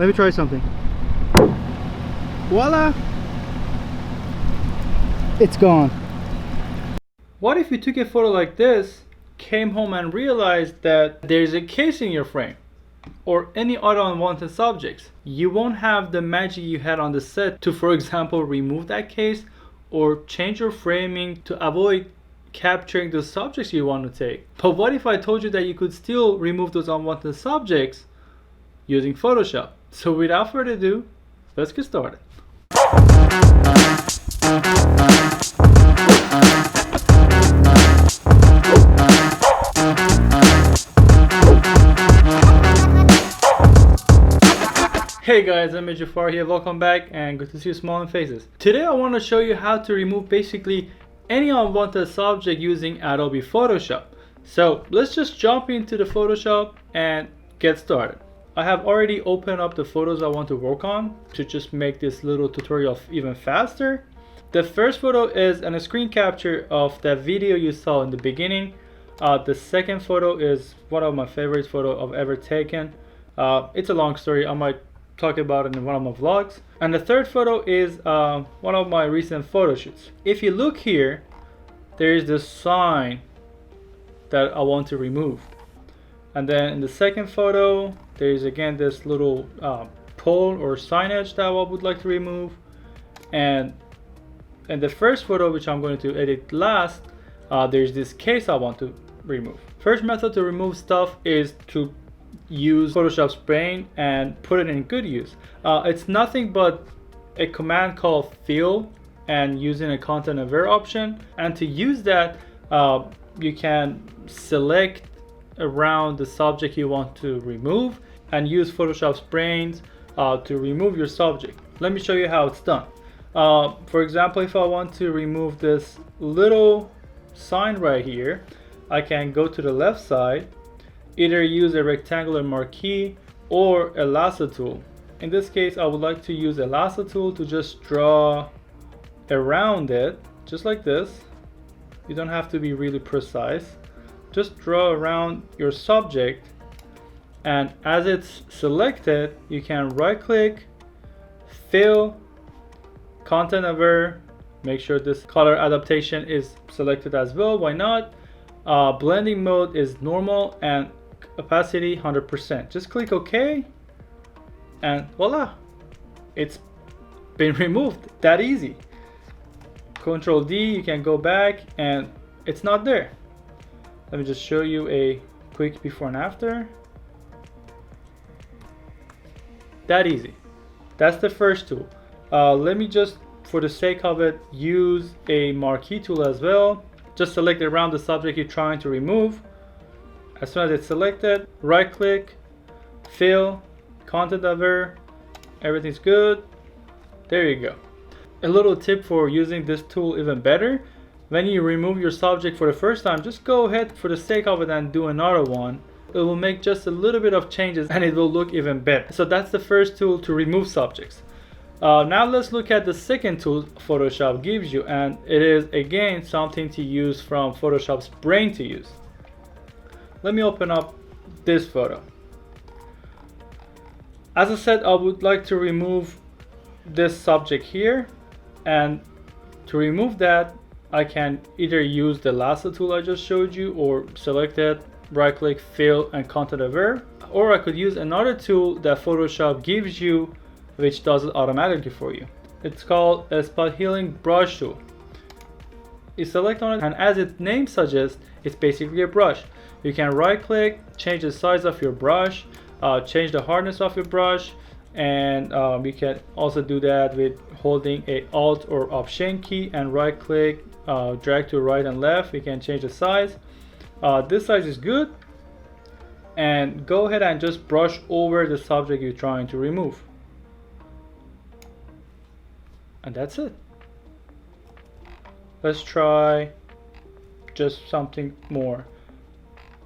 Let me try something. Voila! It's gone. What if you took a photo like this, came home and realized that there's a case in your frame or any other unwanted subjects? You won't have the magic you had on the set to, for example, remove that case or change your framing to avoid capturing the subjects you want to take. But what if I told you that you could still remove those unwanted subjects using Photoshop? So without further ado, let's get started. Hey guys, I'm Jafar here, welcome back and good to see you smiling faces. Today I want to show you how to remove basically any unwanted subject using Adobe Photoshop. So let's just jump into the Photoshop and get started. I have already opened up the photos I want to work on to just make this little tutorial even faster. The first photo is a screen capture of that video you saw in the beginning. The second photo is one of my favorite photos I've ever taken. It's a long story, I might talk about it in one of my vlogs. And the third photo is one of my recent photo shoots. If you look here, there is this sign that I want to remove. And then in the second photo, there is again this little pole or signage that I would like to remove. And in the first photo, which I'm going to edit last, there's this case I want to remove. First method to remove stuff is to use Photoshop's brain and put it in good use. It's nothing but a command called fill and using a content aware option. And to use that, you can select around the subject you want to remove and use Photoshop's brains to remove your subject. Let me show you how it's done. For example, if I want to remove this little sign right here, I can go to the left side, either use a rectangular marquee or a lasso tool. In this case, I would like to use a lasso tool to just draw around it, just like this. You don't have to be really precise. Just draw around your subject, and as it's selected, you can right click, fill, content aware, make sure this color adaptation is selected as well, why not? Blending mode is normal and opacity 100%. Just click OK and voila, it's been removed. That easy. Control D, you can go back and it's not there. Let me just show you a quick before and after. That easy. That's the first tool. Let me just, for the sake of it, use a marquee tool as well. Just select around the subject you're trying to remove. As soon as it's selected, right click, fill, content aware, everything's good. There you go. A little tip for using this tool even better: when you remove your subject for the first time, just go ahead for the sake of it and do another one. It will make just a little bit of changes and it will look even better. So that's the first tool to remove subjects. Now let's look at the second tool Photoshop gives you, and it is again something to use from Photoshop's brain to use. Let me open up this photo. As I said, I would like to remove this subject here, and to remove that, I can either use the lasso tool I just showed you, or select it, right click, fill, and content aware, or I could use another tool that Photoshop gives you, which does it automatically for you. It's called a spot healing brush tool. You select on it, and as its name suggests, it's basically a brush. You can right click, change the size of your brush, change the hardness of your brush, and you can also do that with holding a Alt or Option key and right click, drag to right and left. You can change the size. This size is good, and go ahead and just brush over the subject you're trying to remove, and that's it. Let's try just something more.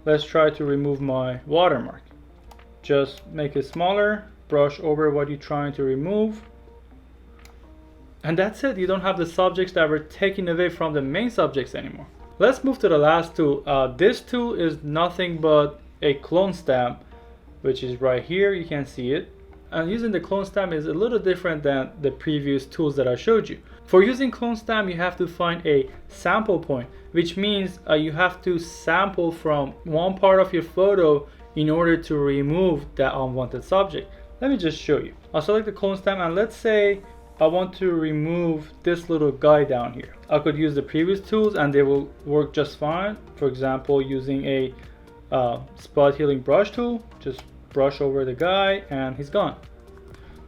Let's try to remove my watermark. Just make it smaller, brush over what you're trying to remove, and that's it. You don't have the subjects that were taken away from the main subjects anymore. Let's move to the last tool. This tool is nothing but a clone stamp, which is right here. You can see it. And using the clone stamp is a little different than the previous tools that I showed you. For using clone stamp, you have to find a sample point, which means you have to sample from one part of your photo in order to remove that unwanted subject. Let me just show you. I'll select the clone stamp, and let's say I want to remove this little guy down here. I could use the previous tools and they will work just fine. For example, using a spot healing brush tool, just brush over the guy and he's gone.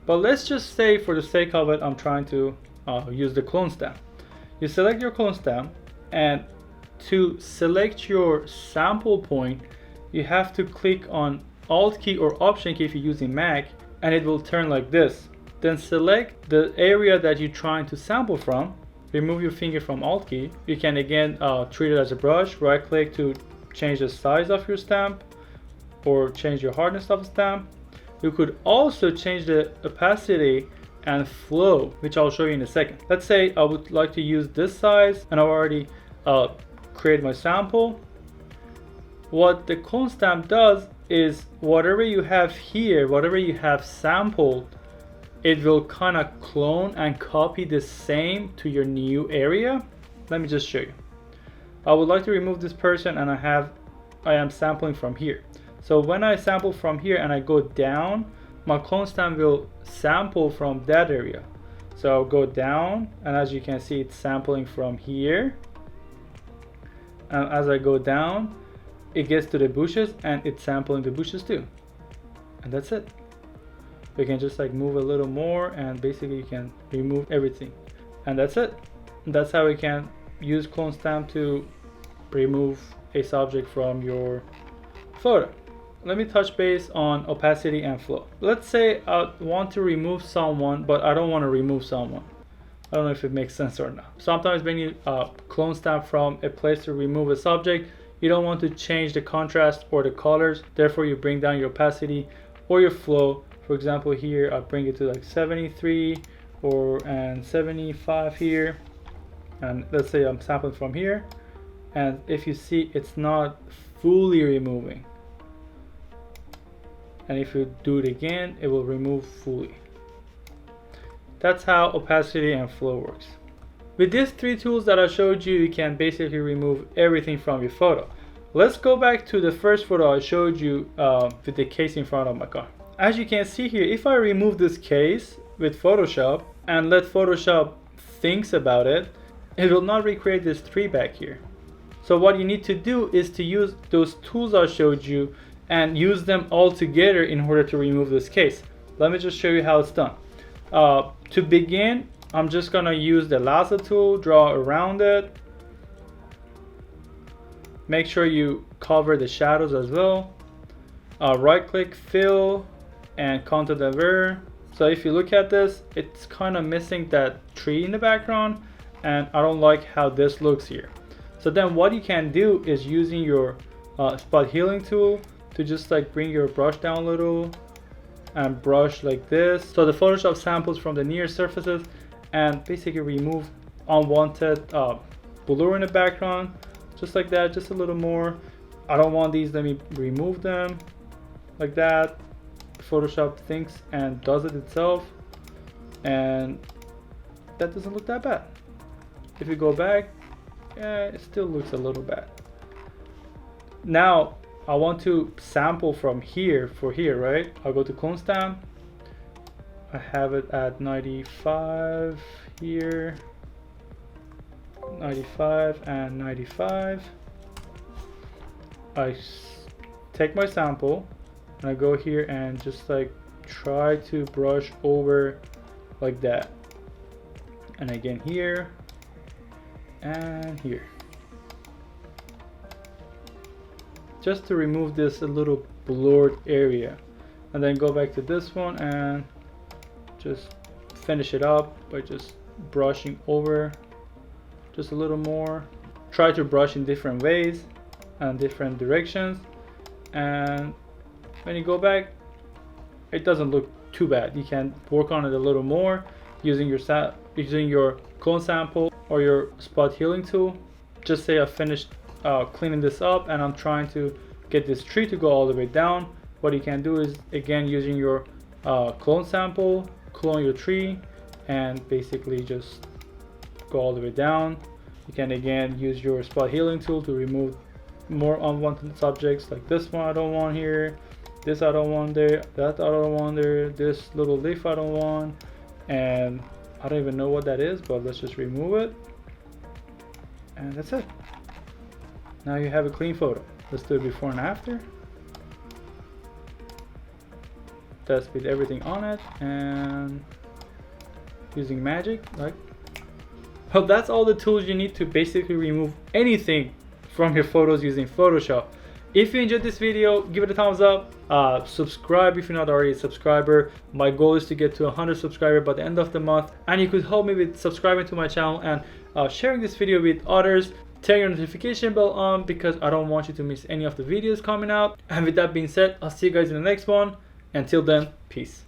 But let's just say, for the sake of it, I'm trying to use the clone stamp. You select your clone stamp, and to select your sample point, you have to click on Alt key or Option key if you're using Mac, and it will turn like this. Then select the area that you're trying to sample from. Remove your finger from Alt key. You can again treat it as a brush. Right click to change the size of your stamp or change your hardness of the stamp. You could also change the opacity and flow, which I'll show you in a second. Let's say I would like to use this size, and I've already created my sample. What the clone stamp does is whatever you have here, whatever you have sampled, it will kind of clone and copy the same to your new area. Let me just show you. I would like to remove this person, and I am sampling from here. So when I sample from here and I go down, my clone stamp will sample from that area. So I'll go down, and as you can see, it's sampling from here. And as I go down, it gets to the bushes and it's sampling the bushes too. And that's it. You can just like move a little more, and basically you can remove everything. And that's it. That's how we can use clone stamp to remove a subject from your photo. Let me touch base on opacity and flow. Let's say I want to remove someone, but I don't want to remove someone. I don't know if it makes sense or not. Sometimes when you clone stamp from a place to remove a subject, you don't want to change the contrast or the colors. Therefore, you bring down your opacity or your flow. For example, here I bring it to like 73 and 75 here. And let's say I'm sampling from here. And if you see, it's not fully removing. And if you do it again, it will remove fully. That's how opacity and flow works. With these three tools that I showed you, you can basically remove everything from your photo. Let's go back to the first photo I showed you with the case in front of my car. As you can see here, if I remove this case with Photoshop and let Photoshop thinks about it, it will not recreate this tree back here. So what you need to do is to use those tools I showed you and use them all together in order to remove this case. Let me just show you how it's done. To begin, I'm just gonna use the lasso tool, draw around it. Make sure you cover the shadows as well. Right click, fill, and content aware. So if you look at this, it's kind of missing that tree in the background, and I don't like how this looks here. So then what you can do is using your spot healing tool to just like bring your brush down a little and brush like this. So the Photoshop samples from the near surfaces and basically remove unwanted blur in the background, just like that, just a little more. I don't want these, let me remove them like that. Photoshop thinks and does it itself, and that doesn't look that bad. If you go back, it still looks a little bad. Now I want to sample from here for here, right? I'll go to clone stamp. I have it at 95 here, 95 and 95. I take my sample and I go here and just like try to brush over like that. And again here and here. Just to remove this a little blurred area, and then go back to this one and just finish it up by just brushing over just a little more. Try to brush in different ways and different directions, and when you go back, it doesn't look too bad. You can work on it a little more using your clone sample or your spot healing tool. Just say I finished cleaning this up and I'm trying to get this tree to go all the way down. What you can do is again using your clone sample, clone your tree, and basically just go all the way down. You can again use your spot healing tool to remove more unwanted subjects, like this one I don't want here, this I don't want there, that I don't want there, this little leaf I don't want, and I don't even know what that is, but let's just remove it, and that's it. Now you have a clean photo. Let's do it before and after. Test with everything on it, and using magic, like, well, that's all the tools you need to basically remove anything from your photos using Photoshop. If you enjoyed this video, give it a thumbs up, subscribe if you're not already a subscriber. My goal is to get to 100 subscribers by the end of the month, and you could help me with subscribing to my channel and sharing this video with others. Turn your notification bell on because I don't want you to miss any of the videos coming out. And with that being said, I'll see you guys in the next one. Until then, peace.